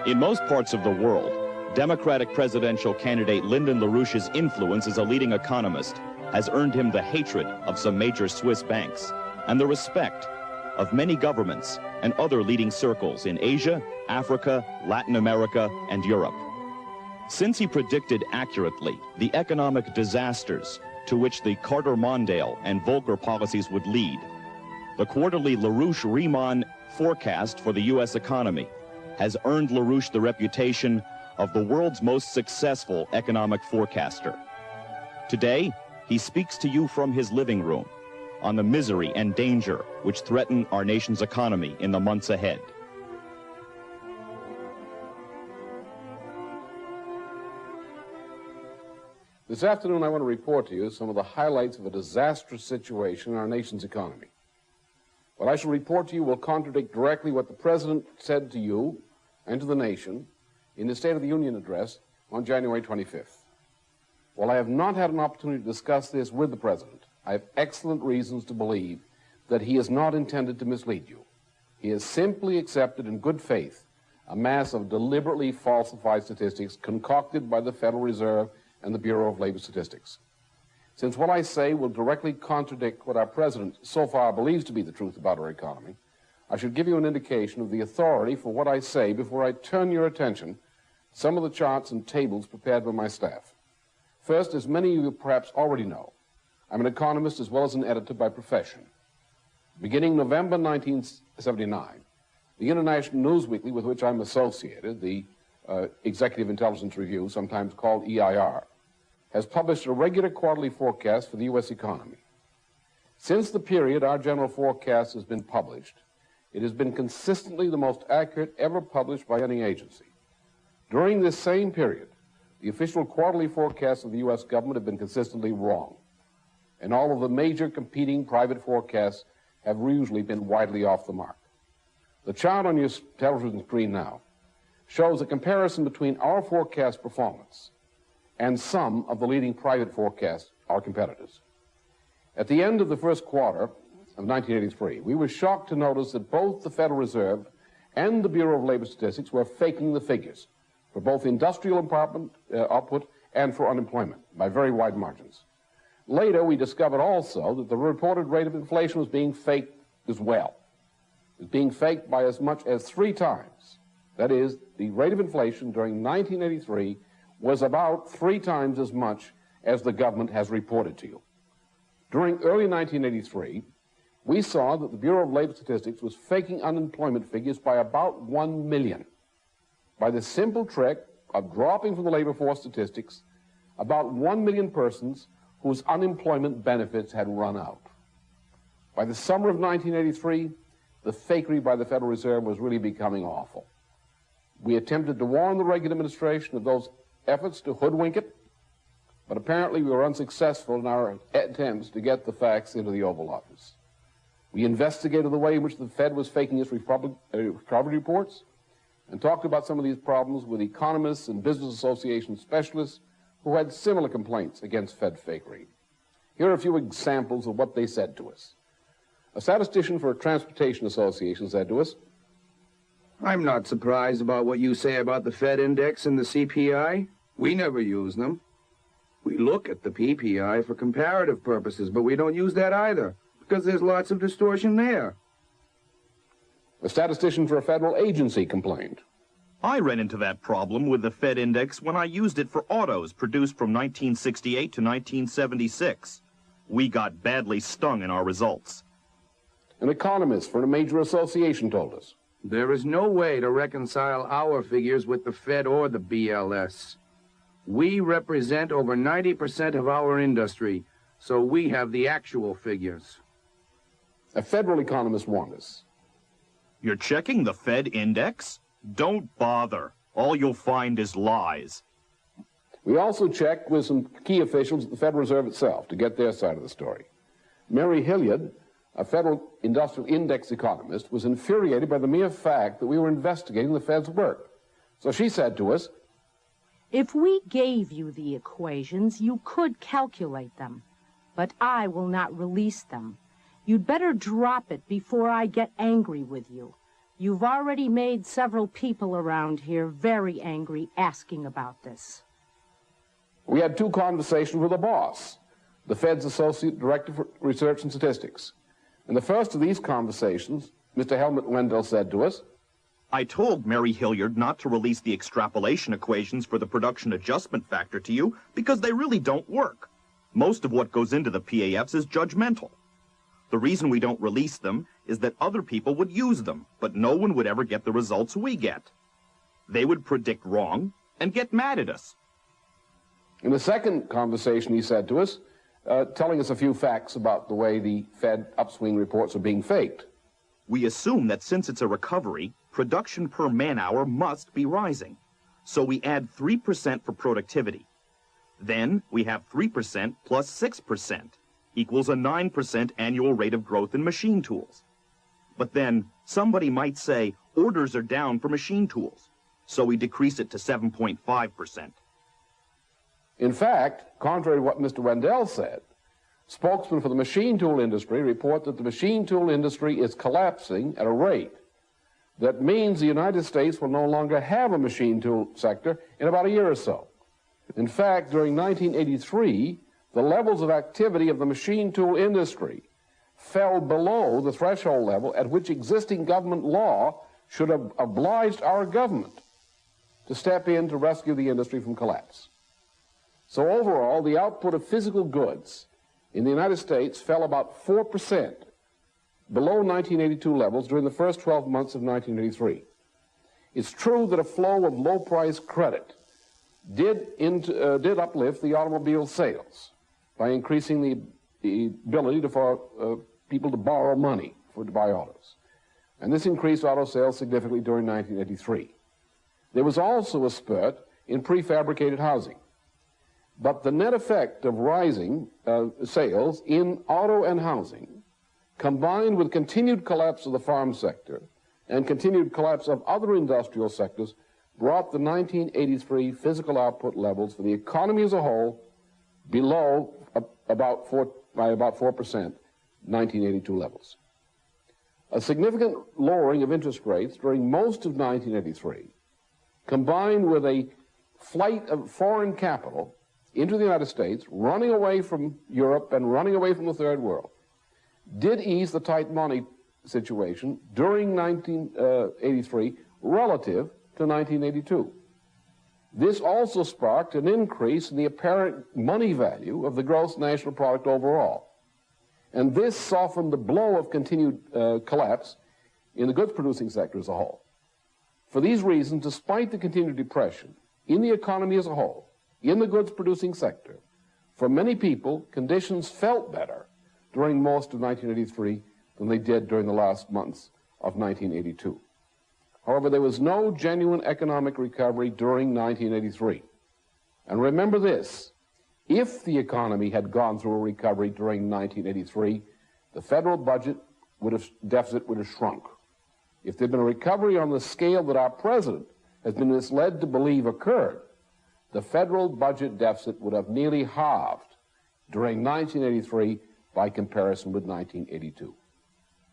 In most parts of the world, Democratic presidential candidate Lyndon LaRouche's influence as a leading economist has earned him the hatred of some major Swiss banks and the respect of many governments and other leading circles in Asia, Africa, Latin America, and Europe. Since he predicted accurately the economic disasters to which the Carter-Mondale and Volcker policies would lead, the quarterly LaRouche-Riemann forecast for the U.S. economy has earned LaRouche the reputation of the world's most successful economic forecaster. Today, he speaks to you from his living room on the misery and danger which threaten our nation's economy in the months ahead. This afternoon, I want to report to you some of the highlights of a disastrous situation in our nation's economy. What I shall report to you will contradict directly what the President said to you and to the nation in his State of the Union address on January 25th. While I have not had an opportunity to discuss this with the President, I have excellent reasons to believe that he has not intended to mislead you. He has simply accepted in good faith a mass of deliberately falsified statistics concocted by the Federal Reserve and the Bureau of Labor Statistics. Since what I say will directly contradict what our President so far believes to be the truth about our economy, I should give you an indication of the authority for what I say before I turn your attention to some of the charts and tables prepared by my staff. First, as many of you perhaps already know, I'm an economist as well as an editor by profession. Beginning November 1979, the International News Weekly with which I'm associated, the Executive Intelligence Review, sometimes called EIR, has published a regular quarterly forecast for the U.S. economy. Since the period our general forecast has been published, it has been consistently the most accurate ever published by any agency. During this same period, the official quarterly forecasts of the U.S. government have been consistently wrong, and all of the major competing private forecasts have usually been widely off the mark. The chart on your television screen now shows a comparison between our forecast performance and some of the leading private forecasts, our competitors. At the end of the first quarter of 1983, we were shocked to notice that both the Federal Reserve and the Bureau of Labor Statistics were faking the figures for both industrial output and for unemployment by very wide margins. Later, we discovered also that the reported rate of inflation was being faked as well. It was being faked by as much as 3 times. That is, the rate of inflation during 1983 was about 3 times as much as the government has reported to you. During early 1983, we saw that the Bureau of Labor Statistics was faking unemployment figures by about 1 million. By the simple trick of dropping from the labor force statistics about 1 million persons whose unemployment benefits had run out. By the summer of 1983, the fakery by the Federal Reserve was really becoming awful. We attempted to warn the Reagan administration of those efforts to hoodwink it, but apparently we were unsuccessful in our attempts to get the facts into the Oval Office. We investigated the way in which the Fed was faking its recovery reports and talked about some of these problems with economists and business association specialists who had similar complaints against Fed fakery. Here are a few examples of what they said to us. A statistician for a transportation association said to us, "I'm not surprised about what you say about the Fed index and the CPI. We never use them. We look at the PPI for comparative purposes, but we don't use that either, because there's lots of distortion there." A statistician for a federal agency complained, I ran into that problem with the Fed index when I used it for autos produced from 1968 to 1976. We got badly stung in our results. An economist for a major association told us, There is no way to reconcile our figures with the Fed or the BLS. We represent over 90% of our industry, so we have the actual figures. A federal economist warned us. You're checking the Fed index? Don't bother. All you'll find is lies. We also checked with some key officials at the Federal Reserve itself to get their side of the story. Mary Hilliard, a Federal Industrial Index economist, was infuriated by the mere fact that we were investigating the Fed's work. So she said to us, "If we gave you the equations, you could calculate them, but I will not release them. You'd better drop it before I get angry with you. You've already made several people around here very angry asking about this. We had 2 conversations with the boss, the Fed's Associate Director for Research and Statistics. In the first of these conversations, Mr. Helmut Wendell said to us, I told Mary Hilliard not to release the extrapolation equations for the production adjustment factor to you because they really don't work. Most of what goes into the PAFs is judgmental. The reason we don't release them is that other people would use them, but no one would ever get the results we get. They would predict wrong and get mad at us. In the second conversation, he said to us, telling us a few facts about the way the Fed upswing reports are being faked. We assume that since it's a recovery, production per man-hour must be rising. So we add 3% for productivity. Then we have 3% plus 6% equals a 9% annual rate of growth in machine tools. But then somebody might say orders are down for machine tools, so we decrease it to 7.5%. In fact, contrary to what Mr. Wendell said, spokesmen for the machine tool industry report that the machine tool industry is collapsing at a rate that means the United States will no longer have a machine tool sector in about a year or so. In fact, during 1983, the levels of activity of the machine tool industry fell below the threshold level at which existing government law should have obliged our government to step in to rescue the industry from collapse. So overall, the output of physical goods in the United States fell about 4% below 1982 levels during the first 12 months of 1983. It's true that a flow of low-price credit did uplift the automobile sales by increasing the ability for people to borrow money to buy autos. And this increased auto sales significantly during 1983. There was also a spurt in prefabricated housing. But the net effect of rising sales in auto and housing, combined with continued collapse of the farm sector and continued collapse of other industrial sectors, brought the 1983 physical output levels for the economy as a whole below by about 4%, 1982 levels. A significant lowering of interest rates during most of 1983, combined with a flight of foreign capital into the United States, running away from Europe and running away from the Third World, did ease the tight money situation during 1983 relative to 1982. This also sparked an increase in the apparent money value of the gross national product overall. And this softened the blow of continued collapse in the goods-producing sector as a whole. For these reasons, despite the continued depression in the economy as a whole, in the goods-producing sector, for many people, conditions felt better during most of 1983 than they did during the last months of 1982. However, there was no genuine economic recovery during 1983. And remember this, if the economy had gone through a recovery during 1983, the federal budget deficit would have shrunk. If there had been a recovery on the scale that our president has been misled to believe occurred, the federal budget deficit would have nearly halved during 1983 by comparison with 1982.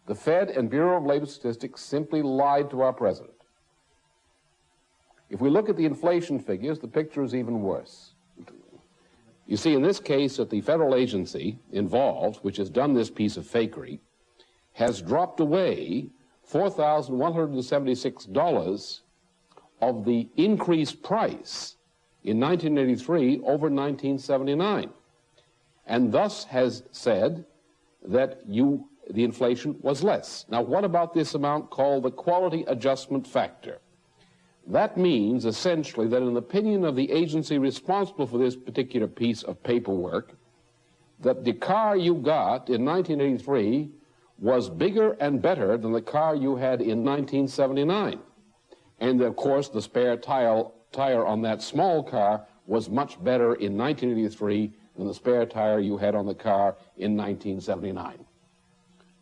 The Fed and Bureau of Labor Statistics simply lied to our president. If we look at the inflation figures, the picture is even worse. You see, in this case, that the federal agency involved, which has done this piece of fakery, has dropped away $4,176 of the increased price in 1983 over 1979, and thus has said that the inflation was less. Now, what about this amount called the quality adjustment factor? That means, essentially, that in the opinion of the agency responsible for this particular piece of paperwork, that the car you got in 1983 was bigger and better than the car you had in 1979. And, of course, the spare tire on that small car was much better in 1983 than the spare tire you had on the car in 1979.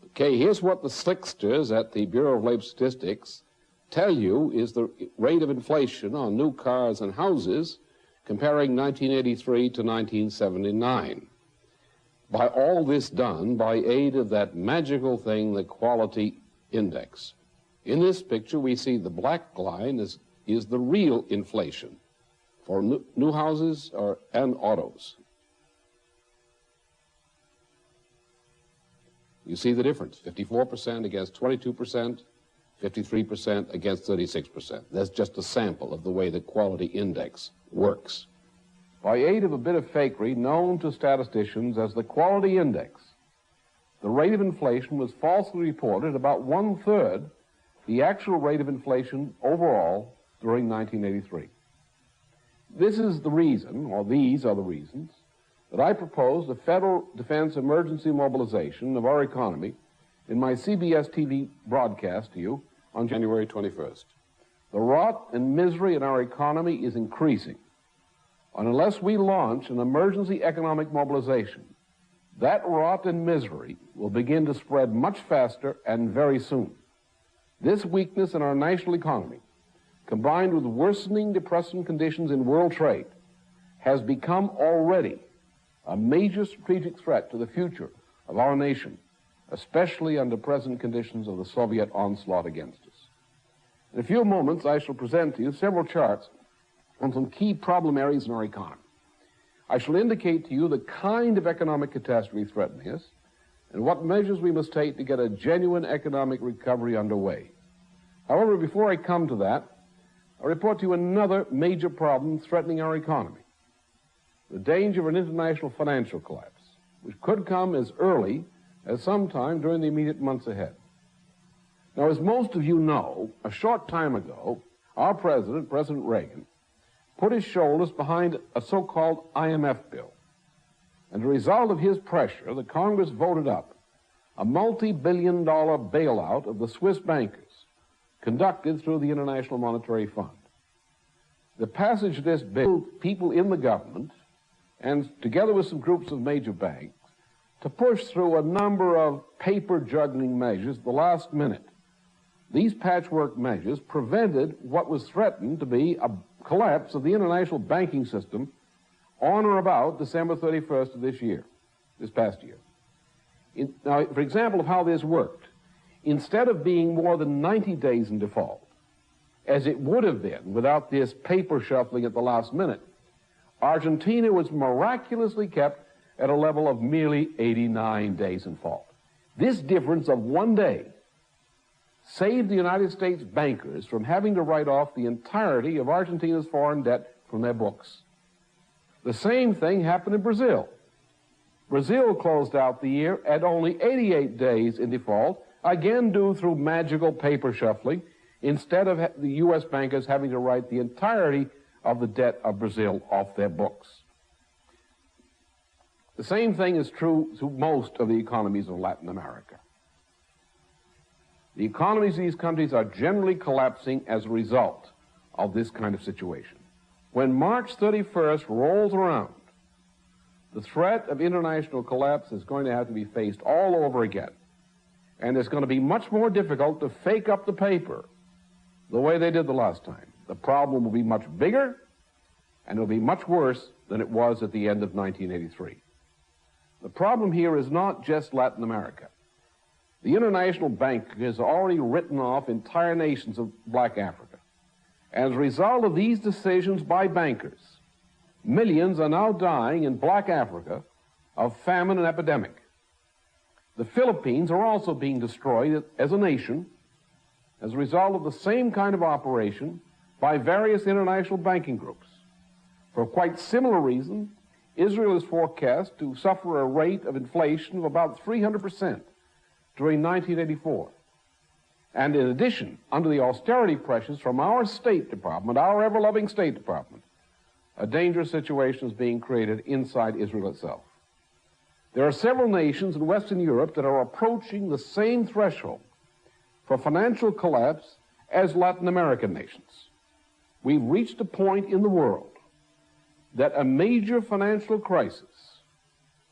Okay, here's what the slicksters at the Bureau of Labor Statistics tell you is the rate of inflation on new cars and houses comparing 1983 to 1979. By all this done by aid of that magical thing, the quality index. In this picture, we see the black line is the real inflation for new houses and autos. You see the difference, 54% against 22%, 53% against 36%. That's just a sample of the way the quality index works. By aid of a bit of fakery known to statisticians as the quality index, the rate of inflation was falsely reported about one-third the actual rate of inflation overall during 1983. This is the reason, or these are the reasons, that I proposed a federal defense emergency mobilization of our economy in my CBS TV broadcast to you on January 21st. The rot and misery in our economy is increasing. And unless we launch an emergency economic mobilization, that rot and misery will begin to spread much faster and very soon. This weakness in our national economy, combined with worsening depressing conditions in world trade, has become already a major strategic threat to the future of our nation, especially under present conditions of the Soviet onslaught against us. In a few moments, I shall present to you several charts on some key problem areas in our economy. I shall indicate to you the kind of economic catastrophe threatening us and what measures we must take to get a genuine economic recovery underway. However, before I come to that, I report to you another major problem threatening our economy: the danger of an international financial collapse, which could come as early as sometime during the immediate months ahead. Now, as most of you know, a short time ago, our president, President Reagan, put his shoulders behind a so-called IMF bill. And as a result of his pressure, the Congress voted up a multi-billion-dollar bailout of the Swiss bankers conducted through the International Monetary Fund. The passage of this bill, people in the government, and together with some groups of major banks, to push through a number of paper-juggling measures at the last minute. These patchwork measures prevented what was threatened to be a collapse of the international banking system on or about December 31st of this past year. Now, for example, of how this worked, instead of being more than 90 days in default, as it would have been without this paper shuffling at the last minute, Argentina was miraculously kept at a level of merely 89 days in default. This difference of 1 day saved the United States bankers from having to write off the entirety of Argentina's foreign debt from their books. The same thing happened in Brazil. Brazil closed out the year at only 88 days in default, again due through magical paper shuffling, instead of the U.S. bankers having to write the entirety of the debt of Brazil off their books. The same thing is true to most of the economies of Latin America. The economies of these countries are generally collapsing as a result of this kind of situation. When March 31st rolls around, the threat of international collapse is going to have to be faced all over again. And it's going to be much more difficult to fake up the paper the way they did the last time. The problem will be much bigger, and it will be much worse than it was at the end of 1983. The problem here is not just Latin America. The International Bank has already written off entire nations of black Africa. As a result of these decisions by bankers, millions are now dying in black Africa of famine and epidemic. The Philippines are also being destroyed as a nation as a result of the same kind of operation by various international banking groups. For quite similar reasons, Israel is forecast to suffer a rate of inflation of about 300% during 1984. And in addition, under the austerity pressures from our State Department, our ever-loving State Department, a dangerous situation is being created inside Israel itself. There are several nations in Western Europe that are approaching the same threshold for financial collapse as Latin American nations. We've reached a point in the world that a major financial crisis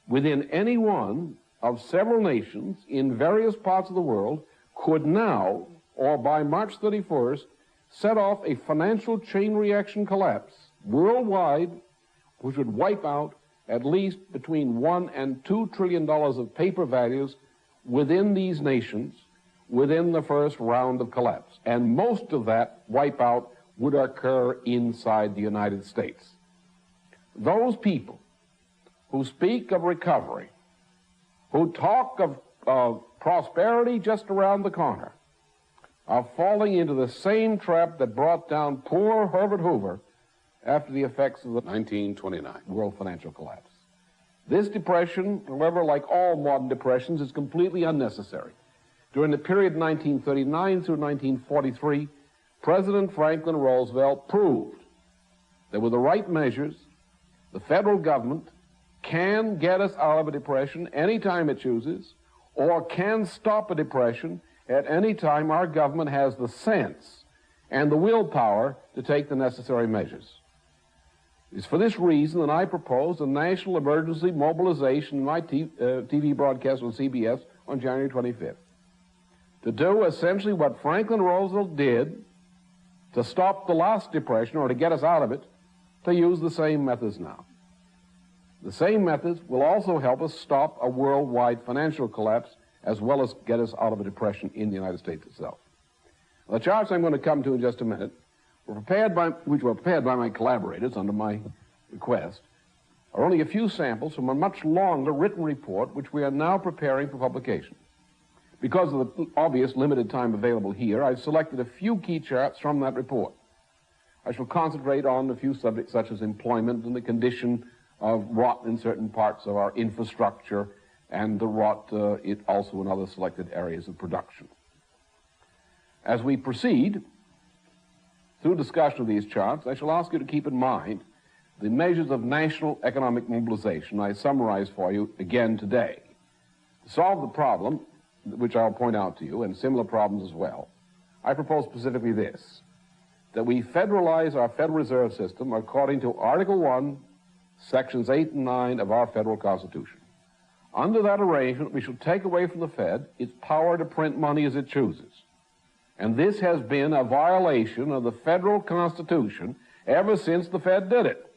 within any one of several nations in various parts of the world could now, or by March 31st, set off a financial chain reaction collapse worldwide, which would wipe out at least between $1 and $2 trillion of paper values within these nations, within the first round of collapse. And most of that wipeout would occur inside the United States. Those people who speak of recovery, who talk of prosperity just around the corner, are falling into the same trap that brought down poor Herbert Hoover after the effects of the 1929 world financial collapse. This depression, however, like all modern depressions, is completely unnecessary. During the period 1939 through 1943, President Franklin Roosevelt proved that with the right measures, the federal government can get us out of a depression anytime it chooses, or can stop a depression at any time our government has the sense and the willpower to take the necessary measures. It's for this reason that I propose a national emergency mobilization in my TV broadcast on CBS on January 25th to do essentially what Franklin Roosevelt did to stop the last depression or to get us out of it, to use the same methods now. The same methods will also help us stop a worldwide financial collapse as well as get us out of a depression in the United States itself. The charts I'm going to come to in just a minute which were prepared by my collaborators under my request, are only a few samples from a much longer written report which we are now preparing for publication. Because of the obvious limited time available here, I've selected a few key charts from that report. I shall concentrate on a few subjects such as employment and the condition of rot in certain parts of our infrastructure and the rot also in other selected areas of production. As we proceed through discussion of these charts, I shall ask you to keep in mind the measures of national economic mobilization I summarize for you again today. To solve the problem, which I'll point out to you, and similar problems as well, I propose specifically this, that we federalize our Federal Reserve System according to Article 1, Sections 8 and 9 of our Federal Constitution. Under that arrangement, we shall take away from the Fed its power to print money as it chooses. And this has been a violation of the Federal Constitution ever since the Fed did it.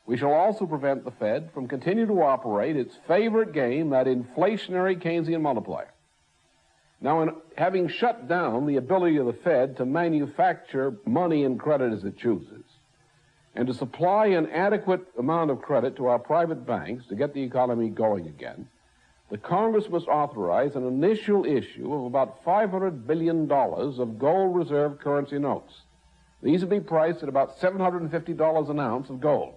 We shall also prevent the Fed from continuing to operate its favorite game, that inflationary Keynesian multiplier. Now, in having shut down the ability of the Fed to manufacture money and credit as it chooses, and to supply an adequate amount of credit to our private banks to get the economy going again, the Congress must authorize an initial issue of about $500 billion of gold reserve currency notes. These will be priced at about $750 an ounce of gold.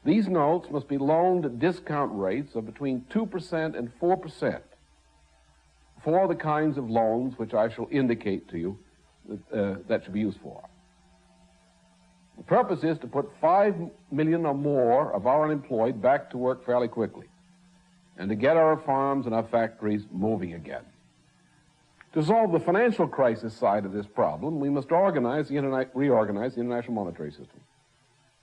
These notes must be loaned at discount rates of between 2% and 4% for the kinds of loans which I shall indicate to you that should be used for. The purpose is to put 5 million or more of our unemployed back to work fairly quickly, and to get our farms and our factories moving again. To solve the financial crisis side of this problem, we must reorganize the international monetary system,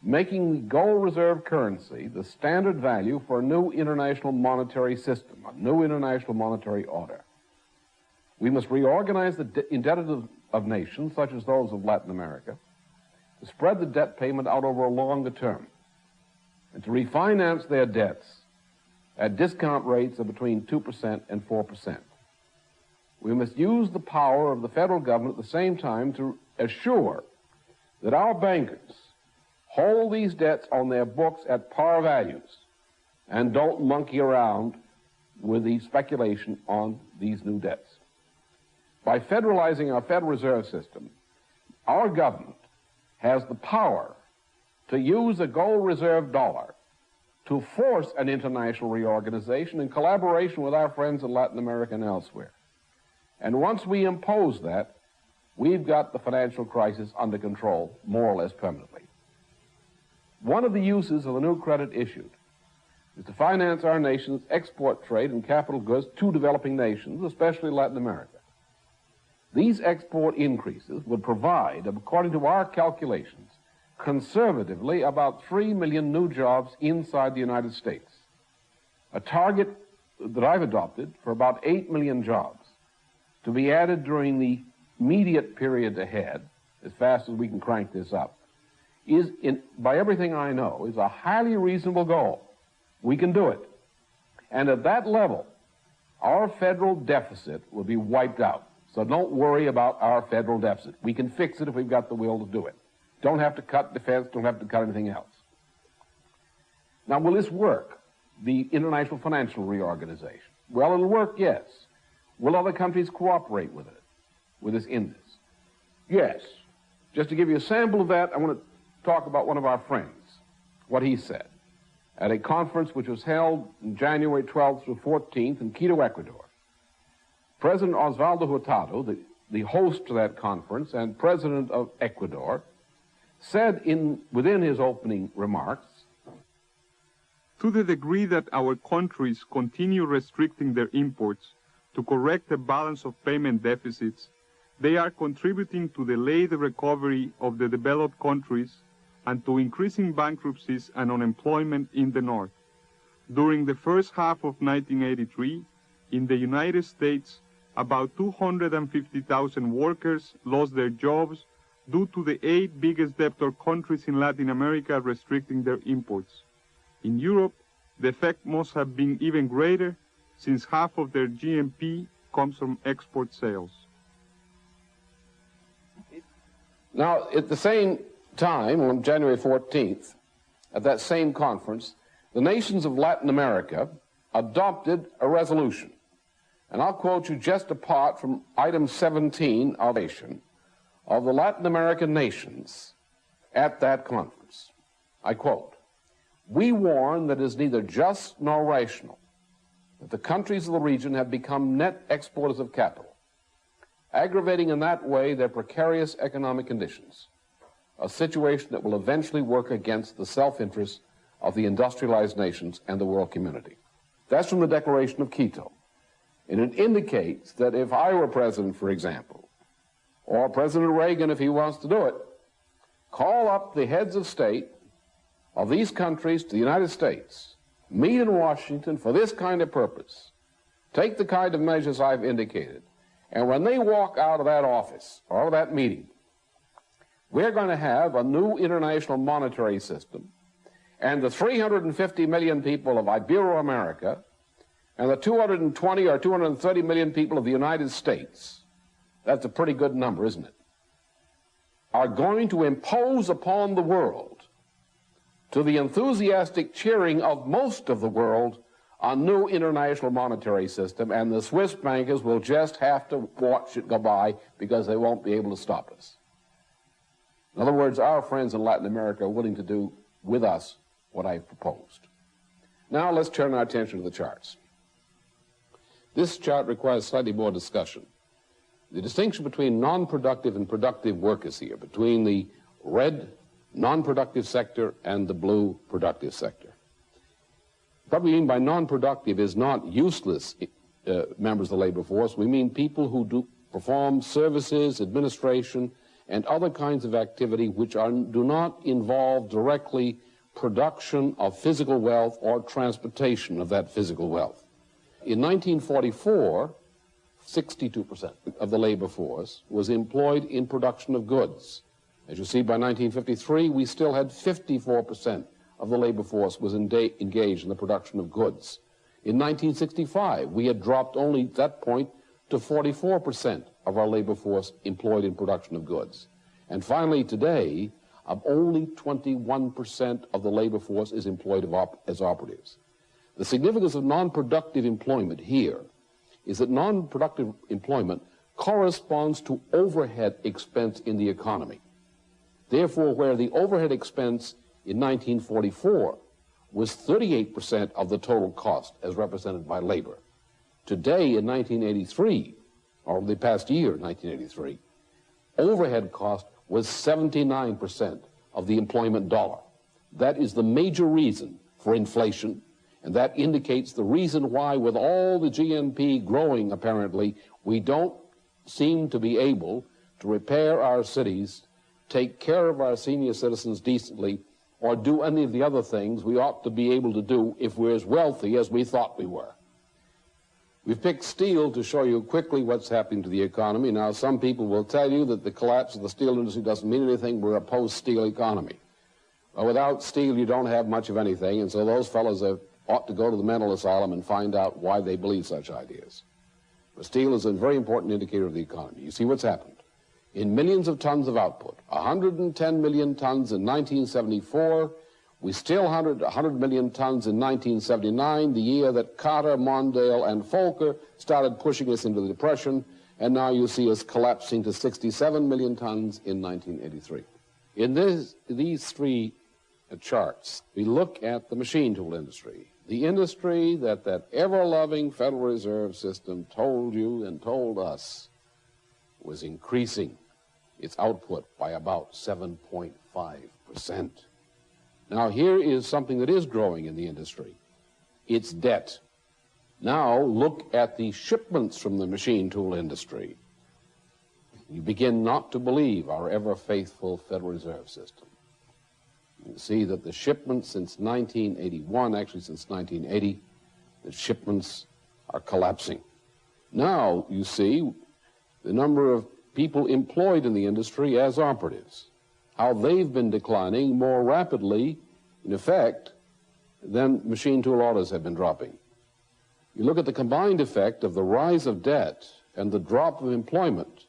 making the gold reserve currency the standard value for a new international monetary system, a new international monetary order. We must reorganize the indebtedness of nations, such as those of Latin America, to spread the debt payment out over a longer term, and to refinance their debts at discount rates of between 2% and 4%. We must use the power of the federal government at the same time to assure that our bankers hold these debts on their books at par values and don't monkey around with the speculation on these new debts. By federalizing our Federal Reserve System, our government has the power to use a gold reserve dollar to force an international reorganization in collaboration with our friends in Latin America and elsewhere. And once we impose that, we've got the financial crisis under control, more or less permanently. One of the uses of the new credit issued is to finance our nation's export trade and capital goods to developing nations, especially Latin America. These export increases would provide, according to our calculations, conservatively about 3 million new jobs inside the United States, a target that I've adopted for about 8 million jobs to be added during the immediate period ahead, as fast as we can crank this up, is, by everything I know, is a highly reasonable goal. We can do it. And at that level, our federal deficit will be wiped out. So don't worry about our federal deficit. We can fix it if we've got the will to do it. Don't have to cut defense, don't have to cut anything else. Now, will this work, the international financial reorganization? Well, it'll work, yes. Will other countries cooperate with it, with us in this? Yes. Just to give you a sample of that, I want to talk about one of our friends, what he said at a conference which was held on January 12th through 14th in Quito, Ecuador. President Osvaldo Hurtado, the host to that conference and president of Ecuador, said within his opening remarks, to the degree that our countries continue restricting their imports to correct the balance of payment deficits, they are contributing to delay the recovery of the developed countries and to increasing bankruptcies and unemployment in the North. During the first half of 1983, in the United States, about 250,000 workers lost their jobs due to the 8 biggest debtor countries in Latin America restricting their imports. In Europe, the effect must have been even greater, since half of their GNP comes from export sales. Now, at the same time, on January 14th, at that same conference, the nations of Latin America adopted a resolution. And I'll quote you just a part from item 17 of the Latin American nations at that conference. I quote, "We warn that it is neither just nor rational that the countries of the region have become net exporters of capital, aggravating in that way their precarious economic conditions, a situation that will eventually work against the self-interest of the industrialized nations and the world community." That's from the Declaration of Quito. And it indicates that if I were president, for example, or President Reagan, if he wants to do it, call up the heads of state of these countries to the United States, meet in Washington for this kind of purpose, take the kind of measures I've indicated, and when they walk out of that office or out of that meeting, we're going to have a new international monetary system, and the 350 million people of Ibero-America and the 220 or 230 million people of the United States, that's a pretty good number, isn't it, are going to impose upon the world, to the enthusiastic cheering of most of the world, a new international monetary system, and the Swiss bankers will just have to watch it go by because they won't be able to stop us. In other words, our friends in Latin America are willing to do with us what I've proposed. Now let's turn our attention to the charts. This chart requires slightly more discussion. The distinction between non-productive and productive work is here, between the red non-productive sector and the blue productive sector. What we mean by non-productive is not useless members of the labor force. We mean people who perform services, administration, and other kinds of activity which do not involve directly production of physical wealth or transportation of that physical wealth. In 1944, 62% of the labor force was employed in production of goods. As you see, by 1953, we still had 54% of the labor force was engaged in the production of goods. In 1965, we had dropped only at that point to 44% of our labor force employed in production of goods. And finally, today, only 21% of the labor force is employed as operatives. The significance of non-productive employment here is that non-productive employment corresponds to overhead expense in the economy. Therefore, where the overhead expense in 1944 was 38% of the total cost as represented by labor, today in 1983, or the past year, 1983, overhead cost was 79% of the employment dollar. That is the major reason for inflation, and that indicates the reason why, with all the GNP growing apparently, we don't seem to be able to repair our cities, take care of our senior citizens decently, or do any of the other things we ought to be able to do if we're as wealthy as we thought we were. We've picked steel to show you quickly what's happening to the economy. Now, some people will tell you that the collapse of the steel industry doesn't mean anything. We're a post-steel economy. Well, without steel, you don't have much of anything, and so those fellows have ought to go to the mental asylum and find out why they believe such ideas. But steel is a very important indicator of the economy. You see what's happened. In millions of tons of output, 110 million tons in 1974, we still had 100 million tons in 1979, the year that Carter, Mondale, and Volcker started pushing us into the Depression, and now you see us collapsing to 67 million tons in 1983. In these three charts, we look at the machine tool industry, the industry that ever-loving Federal Reserve System told you and told us was increasing its output by about 7.5%. Now, here is something that is growing in the industry. It's debt. Now, look at the shipments from the machine tool industry. You begin not to believe our ever-faithful Federal Reserve System. You see that the shipments since 1981, actually since 1980, the shipments are collapsing. Now, you see the number of people employed in the industry as operatives, how they've been declining more rapidly, in effect, than machine tool orders have been dropping. You look at the combined effect of the rise of debt and the drop of employment,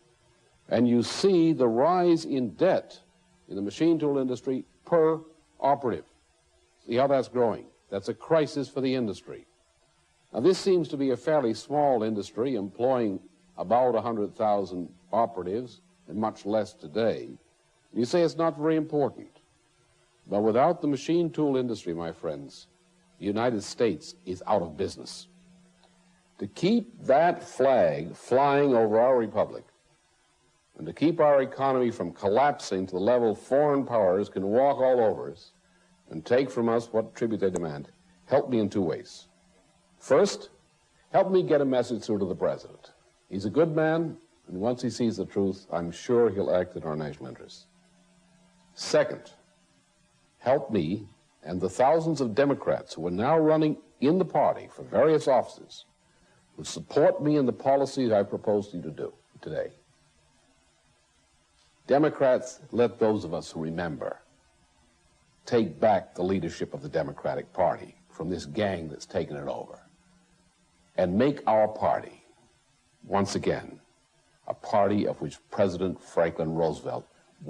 and you see the rise in debt in the machine tool industry per operative. See how that's growing? That's a crisis for the industry. Now, this seems to be a fairly small industry, employing about 100,000 operatives, and much less today. You say it's not very important. But without the machine tool industry, my friends, the United States is out of business. To keep that flag flying over our republic, and to keep our economy from collapsing to the level foreign powers can walk all over us and take from us what tribute they demand, help me in two ways. First, help me get a message through to the President. He's a good man, and once he sees the truth, I'm sure he'll act in our national interests. Second, help me and the thousands of Democrats who are now running in the party for various offices who support me in the policies I propose to you to do today. Democrats, let those of us who remember take back the leadership of the Democratic Party from this gang that's taken it over and make our party, once again, a party of which President Franklin Roosevelt